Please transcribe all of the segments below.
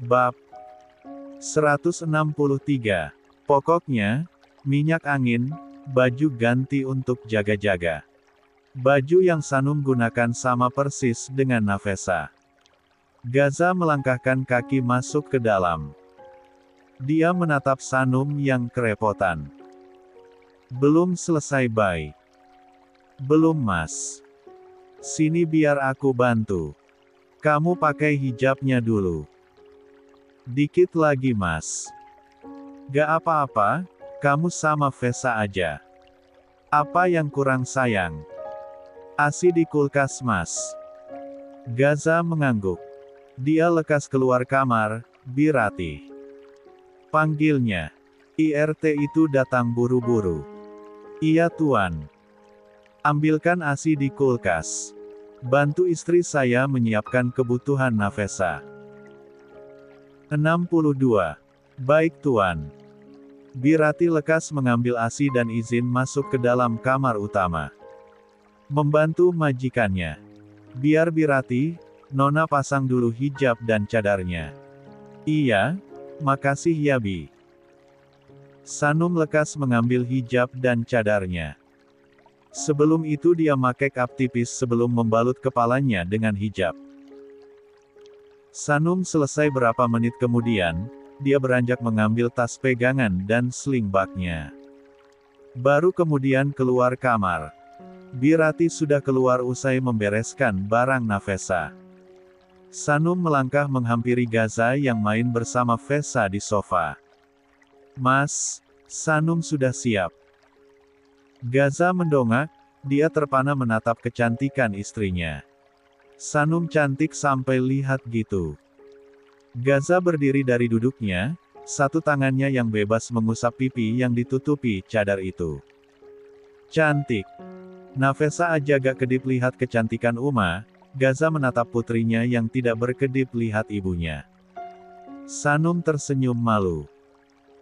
Bab 163. Pokoknya, minyak angin, baju ganti untuk jaga-jaga. Baju yang Sanum gunakan sama persis dengan Nafesa. Gaza melangkahkan kaki masuk ke dalam. Dia menatap Sanum yang kerepotan. Belum selesai, Bay. Belum, Mas. Sini biar aku bantu. Kamu pakai hijabnya dulu. Dikit lagi, Mas. Gak apa-apa, kamu sama Vesa aja. Apa yang kurang, sayang? ASI di kulkas, Mas. Gaza mengangguk. Dia lekas keluar kamar. Birati, panggilnya. IRT itu datang buru-buru. Iya, Tuan. Ambilkan ASI di kulkas. Bantu istri saya menyiapkan kebutuhan Nafesa. 62. Baik, Tuan. Birati lekas mengambil ASI dan izin masuk ke dalam kamar utama. Membantu majikannya. Biar Birati, Nona pasang dulu hijab dan cadarnya. Iya, makasih ya, Bi. Sanum lekas mengambil hijab dan cadarnya. Sebelum itu dia make up tipis sebelum membalut kepalanya dengan hijab. Sanum selesai berapa menit kemudian, dia beranjak mengambil tas pegangan dan sling bagnya. Baru kemudian keluar kamar. Birati sudah keluar usai membereskan barang Nafesa. Sanum melangkah menghampiri Gaza yang main bersama Vesa di sofa. Mas, Sanum sudah siap. Gaza mendongak, dia terpana menatap kecantikan istrinya. Sanum cantik sampai lihat gitu. Gaza berdiri dari duduknya, satu tangannya yang bebas mengusap pipi yang ditutupi cadar itu. Cantik. Nafesa aja gak kedip lihat kecantikan Uma. Gaza menatap putrinya yang tidak berkedip lihat ibunya. Sanum tersenyum malu.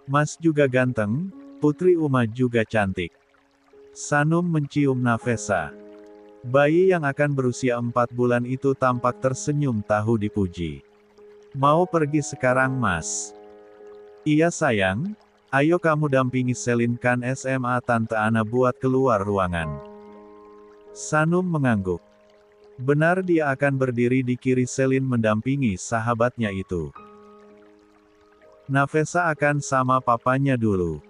Mas juga ganteng, putri Uma juga cantik. Sanum mencium Nafesa. Bayi yang akan berusia 4 bulan itu tampak tersenyum tahu dipuji. Mau pergi sekarang, Mas? Iya, sayang. Ayo kamu dampingi Selin kan SMA Tante Ana buat keluar ruangan. Sanum mengangguk. Benar, dia akan berdiri di kiri Selin mendampingi sahabatnya itu. Nafesa akan sama papanya dulu.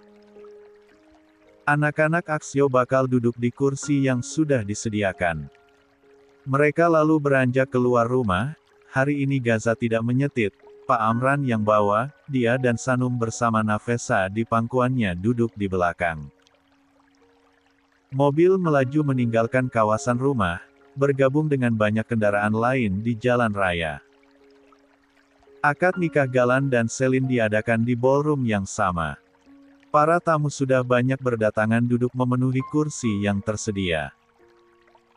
Anak-anak Aksio bakal duduk di kursi yang sudah disediakan. Mereka lalu beranjak keluar rumah. Hari ini Gaza tidak menyetit, Pak Amran yang bawa, dia dan Sanum bersama Nafesa di pangkuannya duduk di belakang. Mobil melaju meninggalkan kawasan rumah, bergabung dengan banyak kendaraan lain di jalan raya. Akad nikah Galan dan Selin diadakan di ballroom yang sama. Para tamu sudah banyak berdatangan duduk memenuhi kursi yang tersedia.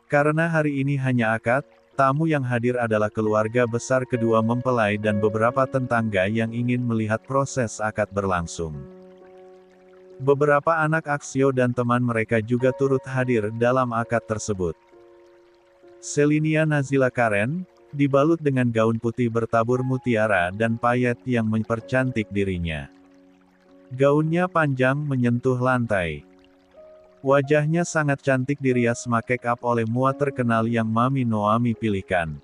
Karena hari ini hanya akad, tamu yang hadir adalah keluarga besar kedua mempelai dan beberapa tetangga yang ingin melihat proses akad berlangsung. Beberapa anak Aksio dan teman mereka juga turut hadir dalam akad tersebut. Selinia Nazila Karen, dibalut dengan gaun putih bertabur mutiara dan payet yang mempercantik dirinya. Gaunnya panjang menyentuh lantai. Wajahnya sangat cantik dirias make up oleh mua terkenal yang Mami Noami pilihkan.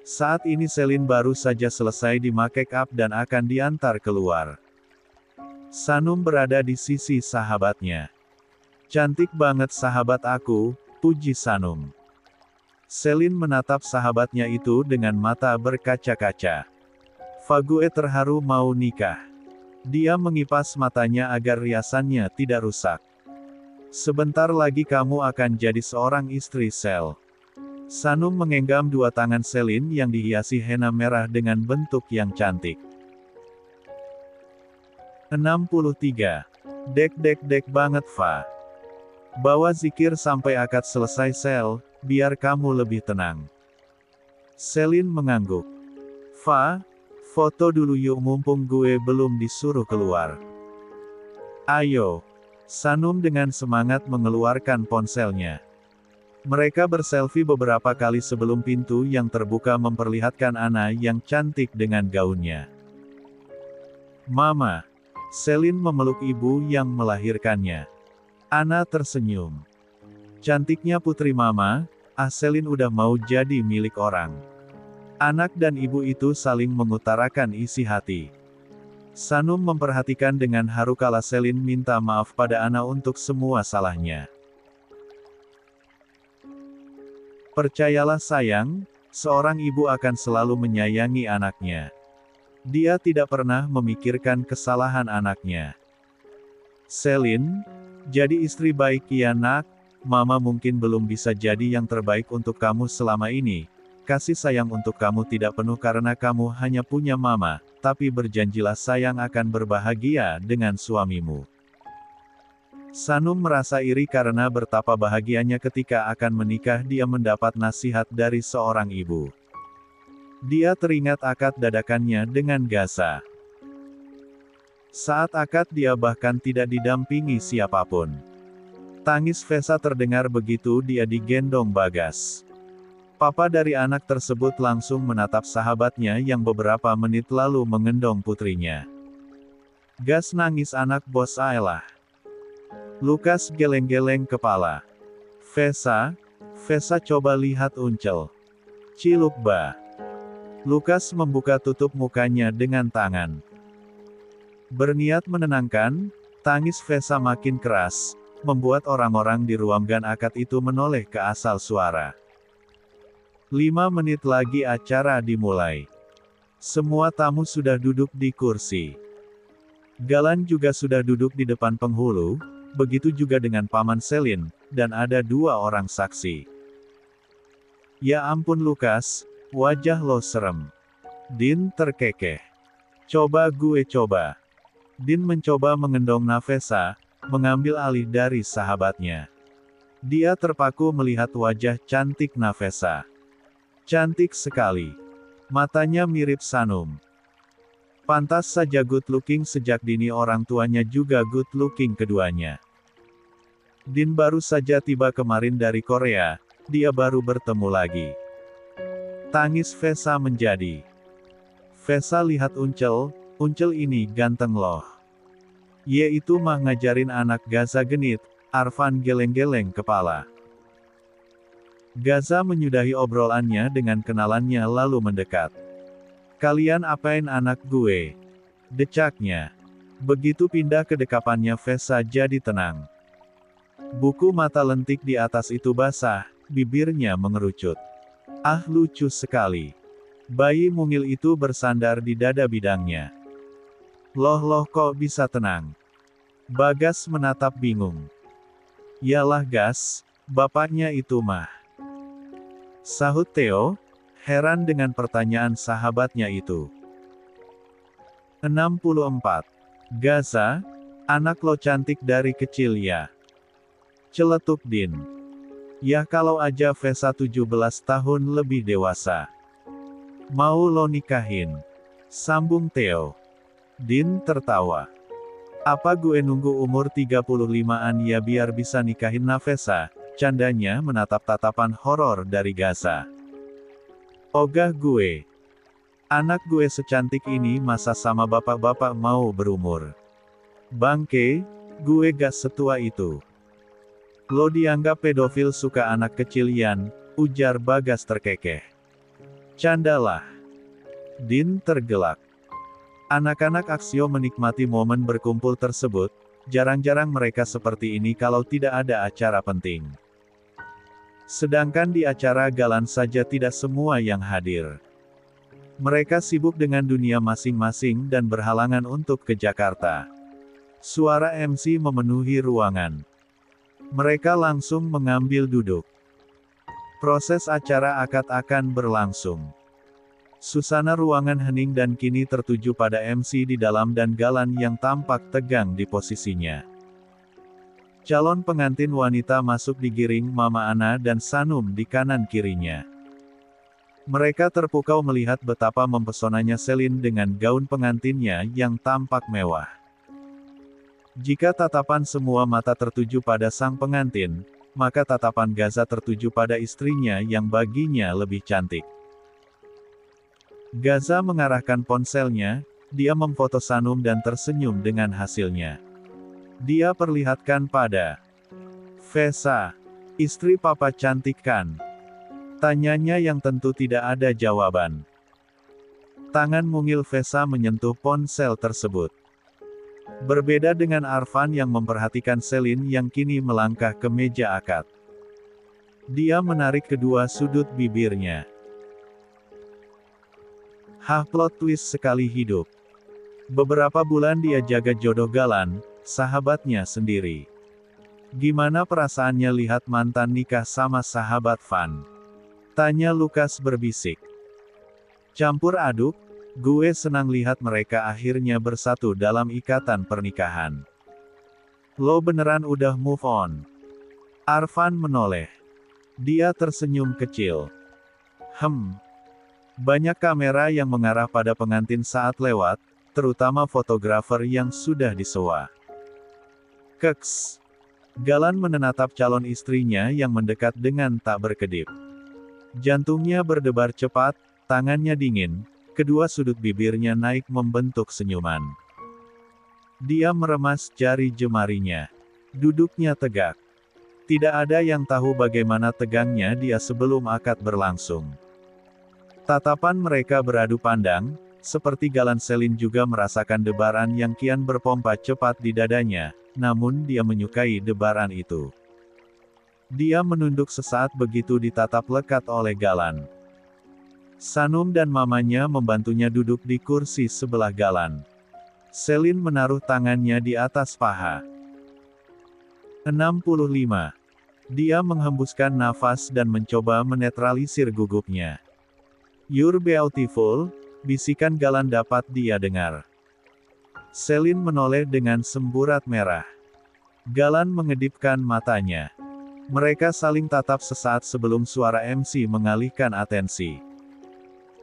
Saat ini Selin baru saja selesai di make up dan akan diantar keluar. Sanum berada di sisi sahabatnya. Cantik banget sahabat aku, puji Sanum. Selin menatap sahabatnya itu dengan mata berkaca-kaca. Fague terharu mau nikah. Dia mengipas matanya agar riasannya tidak rusak. Sebentar lagi kamu akan jadi seorang istri Sel. Sanum menggenggam dua tangan Selin yang dihiasi henna merah dengan bentuk yang cantik. 63. Dek banget, Fa. Bawa zikir sampai akad selesai, Sel, biar kamu lebih tenang. Selin mengangguk. Fa, foto dulu yuk mumpung gue belum disuruh keluar. Ayo. Sanum dengan semangat mengeluarkan ponselnya. Mereka berselfie beberapa kali sebelum pintu yang terbuka memperlihatkan Anna yang cantik dengan gaunnya. Mama. Celine memeluk ibu yang melahirkannya. Anna tersenyum. Cantiknya putri mama, Celine udah mau jadi milik orang. Anak dan ibu itu saling mengutarakan isi hati. Sanum memperhatikan dengan haru kala Celine minta maaf pada Anna untuk semua salahnya. Percayalah sayang, seorang ibu akan selalu menyayangi anaknya. Dia tidak pernah memikirkan kesalahan anaknya. Celine, jadi istri baik ya nak, mama mungkin belum bisa jadi yang terbaik untuk kamu selama ini. Kasih sayang untuk kamu tidak penuh karena kamu hanya punya mama, tapi berjanjilah sayang akan berbahagia dengan suamimu. Sanum merasa iri karena betapa bahagianya ketika akan menikah dia mendapat nasihat dari seorang ibu. Dia teringat akad dadakannya dengan Gaza. Saat akad dia bahkan tidak didampingi siapapun. Tangis Vesa terdengar begitu dia digendong Bagas. Papa dari anak tersebut langsung menatap sahabatnya yang beberapa menit lalu mengendong putrinya. Gas nangis anak bos Ayla. Lukas geleng-geleng kepala. Vesa coba lihat Uncel. Ciluk ba. Lukas membuka tutup mukanya dengan tangan. Berniat menenangkan, tangis Vesa makin keras, membuat orang-orang di ruangan akad itu menoleh ke asal suara. 5 menit lagi acara dimulai. Semua tamu sudah duduk di kursi. Galan juga sudah duduk di depan penghulu, begitu juga dengan paman Celine, dan ada 2 orang saksi. Ya ampun Lukas, wajah lo serem. Din terkekeh. Coba gue coba. Din mencoba mengendong Nafesa, mengambil alih dari sahabatnya. Dia terpaku melihat wajah cantik Nafesa. Cantik sekali. Matanya mirip Sanum. Pantas saja good looking sejak dini orang tuanya juga good looking keduanya. Din baru saja tiba kemarin dari Korea, dia baru bertemu lagi. Tangis Vesa menjadi. Vesa lihat Uncel ini ganteng loh. Ye itu mah ngajarin anak Gaza genit, Arfan geleng-geleng kepala. Gaza menyudahi obrolannya dengan kenalannya lalu mendekat. Kalian apain anak gue? Decaknya. Begitu pindah ke dekapannya Vesa jadi tenang. Buku mata lentik di atas itu basah, bibirnya mengerucut. Ah lucu sekali. Bayi mungil itu bersandar di dada bidangnya. Loh kok bisa tenang? Bagas menatap bingung. Yalah Gas, bapaknya itu mah. Sahut Theo, heran dengan pertanyaan sahabatnya itu. 64. Gaza, anak lo cantik dari kecil ya. Celetuk Din. Ya kalau aja Vesa 17 tahun lebih dewasa. Mau lo nikahin? Sambung Theo. Din tertawa. Apa gue nunggu umur 35-an ya biar bisa nikahin Nafesa? Candanya menatap tatapan horor dari Gaza. Ogah gue. Anak gue secantik ini masa sama bapak-bapak mau berumur. Bangke, gue gak setua itu. Lo dianggap pedofil suka anak kecil Yan, ujar Bagas terkekeh. Candalah. Din tergelak. Anak-anak Aksio menikmati momen berkumpul tersebut, jarang-jarang mereka seperti ini kalau tidak ada acara penting. Sedangkan di acara Galan saja tidak semua yang hadir. Mereka sibuk dengan dunia masing-masing dan berhalangan untuk ke Jakarta. Suara MC memenuhi ruangan. Mereka langsung mengambil duduk. Proses acara akad akan berlangsung. Susana ruangan hening dan kini tertuju pada MC di dalam dan Galan yang tampak tegang di posisinya. Calon pengantin wanita masuk digiring Mama Ana dan Sanum di kanan kirinya. Mereka terpukau melihat betapa mempesonanya Celine dengan gaun pengantinnya yang tampak mewah. Jika tatapan semua mata tertuju pada sang pengantin, maka tatapan Gaza tertuju pada istrinya yang baginya lebih cantik. Gaza mengarahkan ponselnya, dia memfoto Sanum dan tersenyum dengan hasilnya. Dia perlihatkan pada Vesa, "Istri papa cantik kan?" Tanyanya yang tentu tidak ada jawaban. Tangan mungil Vesa menyentuh ponsel tersebut. Berbeda dengan Arfan yang memperhatikan Selin yang kini melangkah ke meja akad. Dia menarik kedua sudut bibirnya. Plot twist sekali hidup. Beberapa bulan dia jaga jodoh Galan, sahabatnya sendiri. Gimana perasaannya lihat mantan nikah sama sahabat Van? Tanya Lukas berbisik. Campur aduk, gue senang lihat mereka akhirnya bersatu dalam ikatan pernikahan. Lo beneran udah move on? Arfan menoleh. Dia tersenyum kecil. Banyak kamera yang mengarah pada pengantin saat lewat, terutama fotografer yang sudah disewa. Keks. Galan menatap calon istrinya yang mendekat dengan tak berkedip. Jantungnya berdebar cepat, tangannya dingin, kedua sudut bibirnya naik membentuk senyuman. Dia meremas jari jemarinya. Duduknya tegak. Tidak ada yang tahu bagaimana tegangnya dia sebelum akad berlangsung. Tatapan mereka beradu pandang, seperti Galan. Selin juga merasakan debaran yang kian berpompa cepat di dadanya, namun dia menyukai debaran itu. Dia menunduk sesaat begitu ditatap lekat oleh Galan. Sanum dan mamanya membantunya duduk di kursi sebelah Galan. Selin menaruh tangannya di atas paha. 65. Dia menghembuskan nafas dan mencoba menetralisir gugupnya. "You're beautiful," bisikan Galan dapat dia dengar. Selin menoleh dengan semburat merah. Galan mengedipkan matanya. Mereka saling tatap sesaat sebelum suara MC mengalihkan atensi.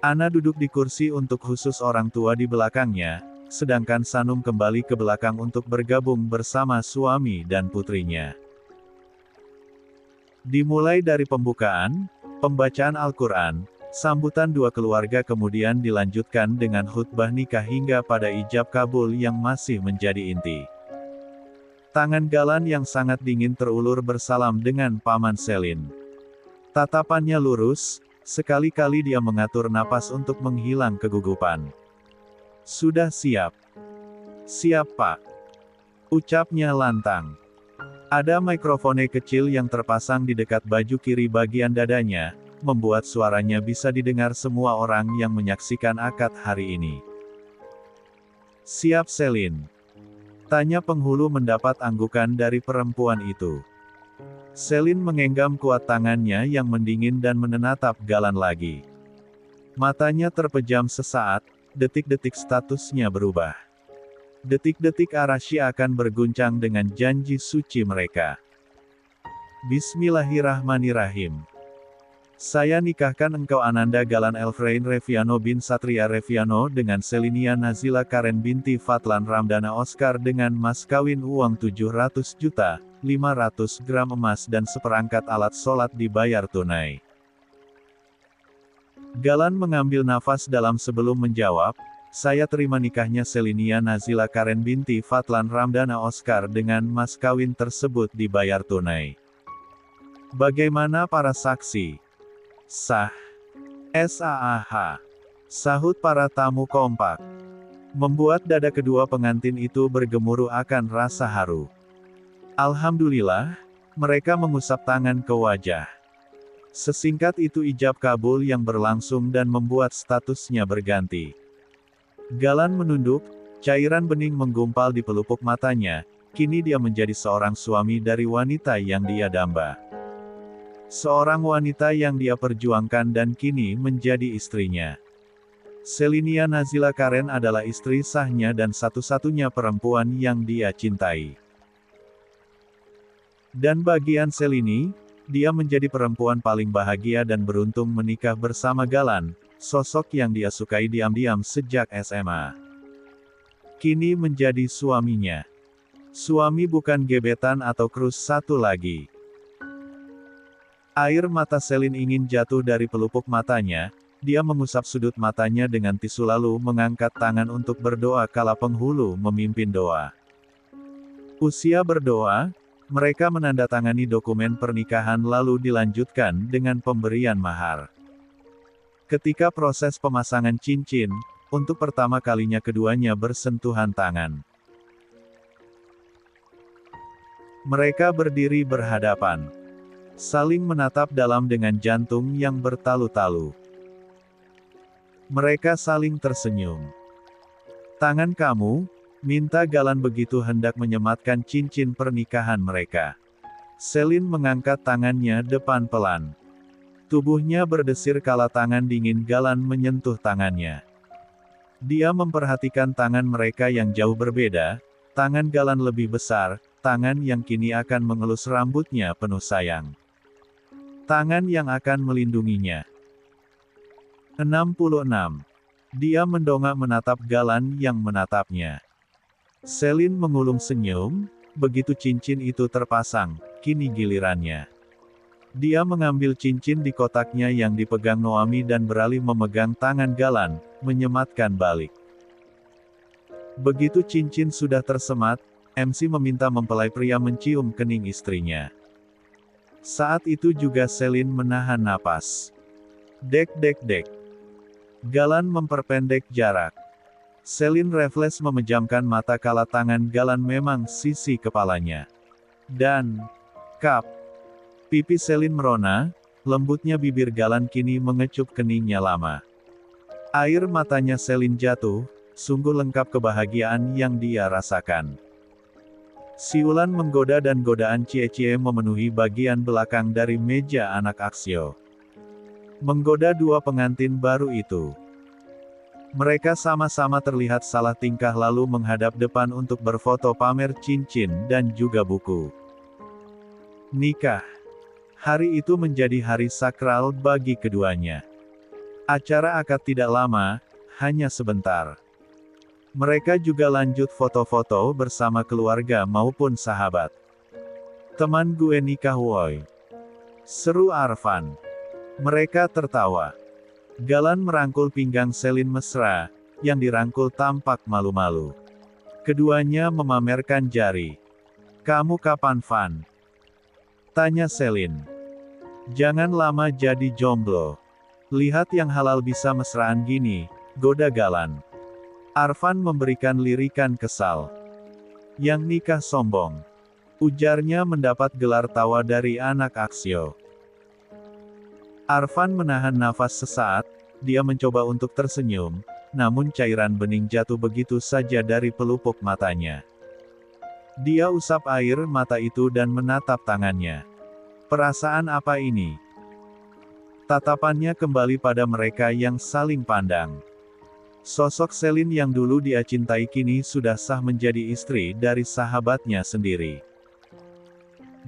Ana duduk di kursi untuk khusus orang tua di belakangnya, sedangkan Sanum kembali ke belakang untuk bergabung bersama suami dan putrinya. Dimulai dari pembukaan, pembacaan Al-Quran, sambutan dua keluarga kemudian dilanjutkan dengan khutbah nikah hingga pada ijab kabul yang masih menjadi inti. Tangan Galan yang sangat dingin terulur bersalam dengan paman Selin. Tatapannya lurus, sekali-kali dia mengatur napas untuk menghilang kegugupan. "Sudah siap?" "Siap, Pak," ucapnya lantang. Ada mikrofone kecil yang terpasang di dekat baju kiri bagian dadanya, membuat suaranya bisa didengar semua orang yang menyaksikan akad hari ini. "Siap, Selin?" tanya penghulu mendapat anggukan dari perempuan itu. Selin mengenggam kuat tangannya yang mendingin dan menatap Galan lagi. Matanya terpejam sesaat, detik-detik statusnya berubah. Detik-detik Arasy akan berguncang dengan janji suci mereka. "Bismillahirrahmanirrahim. Saya nikahkan engkau Ananda Galan Elfrain Reviano bin Satria Reviano dengan Selinia Nazila Karen binti Fatlan Ramdana Oscar dengan mas kawin uang 700 juta, 500 gram emas dan seperangkat alat sholat dibayar tunai." Galan mengambil nafas dalam sebelum menjawab, "Saya terima nikahnya Selinia Nazila Karen binti Fatlan Ramdana Oscar dengan mas kawin tersebut dibayar tunai. Bagaimana para saksi?" "Sah. SAAH. Sahut para tamu kompak. Membuat dada kedua pengantin itu bergemuruh akan rasa haru. Alhamdulillah, mereka mengusap tangan ke wajah. Sesingkat itu ijab kabul yang berlangsung dan membuat statusnya berganti. Galan menunduk, cairan bening menggumpal di pelupuk matanya, kini dia menjadi seorang suami dari wanita yang dia damba. Seorang wanita yang dia perjuangkan dan kini menjadi istrinya. Selinia Nazila Karen adalah istri sahnya dan satu-satunya perempuan yang dia cintai. Dan bagian Selini, dia menjadi perempuan paling bahagia dan beruntung menikah bersama Galan, sosok yang dia sukai diam-diam sejak SMA. Kini menjadi suaminya. Suami bukan gebetan atau krus satu lagi. Air mata Selin ingin jatuh dari pelupuk matanya, dia mengusap sudut matanya dengan tisu lalu mengangkat tangan untuk berdoa kala penghulu memimpin doa. Usia berdoa, mereka menandatangani dokumen pernikahan lalu dilanjutkan dengan pemberian mahar. Ketika proses pemasangan cincin, untuk pertama kalinya keduanya bersentuhan tangan. Mereka berdiri berhadapan, saling menatap dalam dengan jantung yang bertalu-talu. Mereka saling tersenyum. "Tangan kamu," minta Galan begitu hendak menyematkan cincin pernikahan mereka. Selin mengangkat tangannya depan pelan. Tubuhnya berdesir kala tangan dingin Galan menyentuh tangannya. Dia memperhatikan tangan mereka yang jauh berbeda, tangan Galan lebih besar, tangan yang kini akan mengelus rambutnya penuh sayang. Tangan yang akan melindunginya. 66. Dia mendongak menatap Galan yang menatapnya. Selin mengulung senyum, begitu cincin itu terpasang, kini gilirannya. Dia mengambil cincin di kotaknya yang dipegang Noami dan beralih memegang tangan Galan, menyematkan balik. Begitu cincin sudah tersemat, MC meminta mempelai pria mencium kening istrinya. Saat itu juga Selin menahan napas. Dek dek dek. Galan memperpendek jarak. Selin refleks memejamkan mata kala tangan Galan memang sisi kepalanya. Dan, kap. Pipi Selin merona, lembutnya bibir Galan kini mengecup keningnya lama. Air matanya Selin jatuh, sungguh lengkap kebahagiaan yang dia rasakan. Siulan menggoda dan godaan cie-cie memenuhi bagian belakang dari meja anak Aksio. Menggoda dua pengantin baru itu. Mereka sama-sama terlihat salah tingkah lalu menghadap depan untuk berfoto pamer cincin dan juga buku. Nikah. Hari itu menjadi hari sakral bagi keduanya. Acara akad tidak lama, hanya sebentar. Mereka juga lanjut foto-foto bersama keluarga maupun sahabat. "Teman gue nikah woi," seru Arfan. Mereka tertawa. Galan merangkul pinggang Selin mesra, yang dirangkul tampak malu-malu. Keduanya memamerkan jari. "Kamu kapan Van?" tanya Selin. "Jangan lama jadi jomblo. Lihat yang halal bisa mesraan gini," goda Galan. Arfan memberikan lirikan kesal. "Yang nikah sombong," ujarnya mendapat gelar tawa dari anak Aksio. Arfan menahan nafas sesaat, dia mencoba untuk tersenyum, namun cairan bening jatuh begitu saja dari pelupuk matanya. Dia usap air mata itu dan menatap tangannya. Perasaan apa ini? Tatapannya kembali pada mereka yang saling pandang. Sosok Selin yang dulu dia cintai kini sudah sah menjadi istri dari sahabatnya sendiri.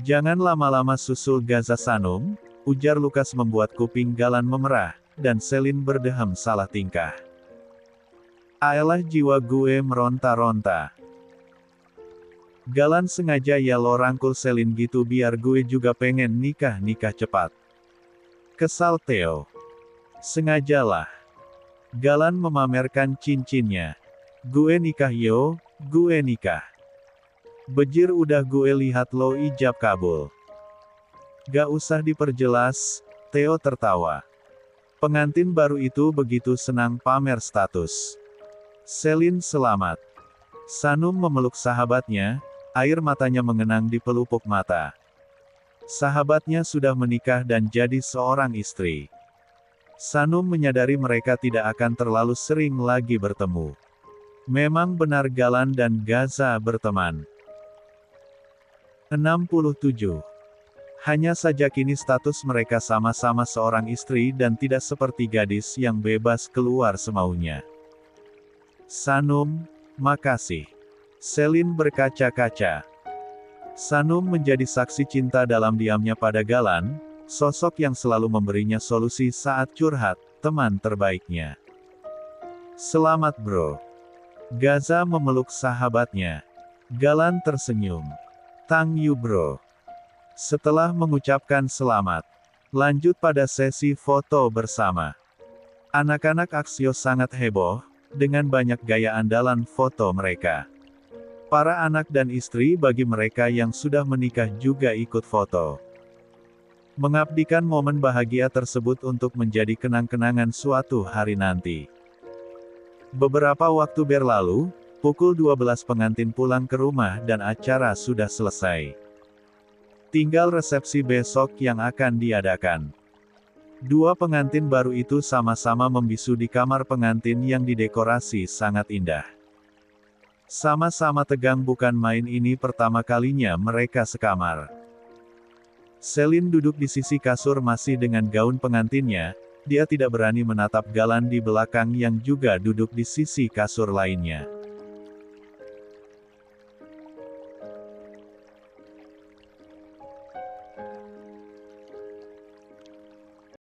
"Jangan lama-lama susul Gaza Sanum," ujar Lukas membuat kuping Galan memerah, dan Selin berdeham salah tingkah. "Ayolah jiwa gue meronta-ronta. Galan sengaja ya lo rangkul Selin gitu biar gue juga pengen nikah cepat," kesal Theo. "Sengajalah." Galan memamerkan cincinnya. "Gue nikah yo, gue nikah. Bejir udah gue lihat lo ijab kabul." "Gak usah diperjelas," Theo tertawa. Pengantin baru itu begitu senang pamer status. Selin selamat. Sanum memeluk sahabatnya, air matanya mengenang di pelupuk mata. Sahabatnya sudah menikah dan jadi seorang istri. Sanum menyadari mereka tidak akan terlalu sering lagi bertemu. Memang benar Galan dan Gaza berteman. 67. Hanya saja kini status mereka sama-sama seorang istri dan tidak seperti gadis yang bebas keluar semaunya. "Sanum, makasih." Selin berkaca-kaca. Sanum menjadi saksi cinta dalam diamnya pada Galan, sosok yang selalu memberinya solusi saat curhat, teman terbaiknya. "Selamat bro." Gaza memeluk sahabatnya. Galan tersenyum. "Thank you bro." Setelah mengucapkan selamat, Lanjut pada sesi foto bersama. Anak-anak Axios sangat heboh, dengan banyak gaya andalan foto mereka. Para anak dan istri bagi mereka yang sudah menikah juga ikut foto. Mengabdikan momen bahagia tersebut untuk menjadi kenang-kenangan suatu hari nanti. Beberapa waktu berlalu, pukul 12 pengantin pulang ke rumah dan acara sudah selesai. Tinggal resepsi besok yang akan diadakan. Dua pengantin baru itu sama-sama membisu di kamar pengantin yang didekorasi sangat indah. Sama-sama tegang bukan main, ini pertama kalinya mereka sekamar. Celine duduk di sisi kasur masih dengan gaun pengantinnya, dia tidak berani menatap Galan di belakang yang juga duduk di sisi kasur lainnya.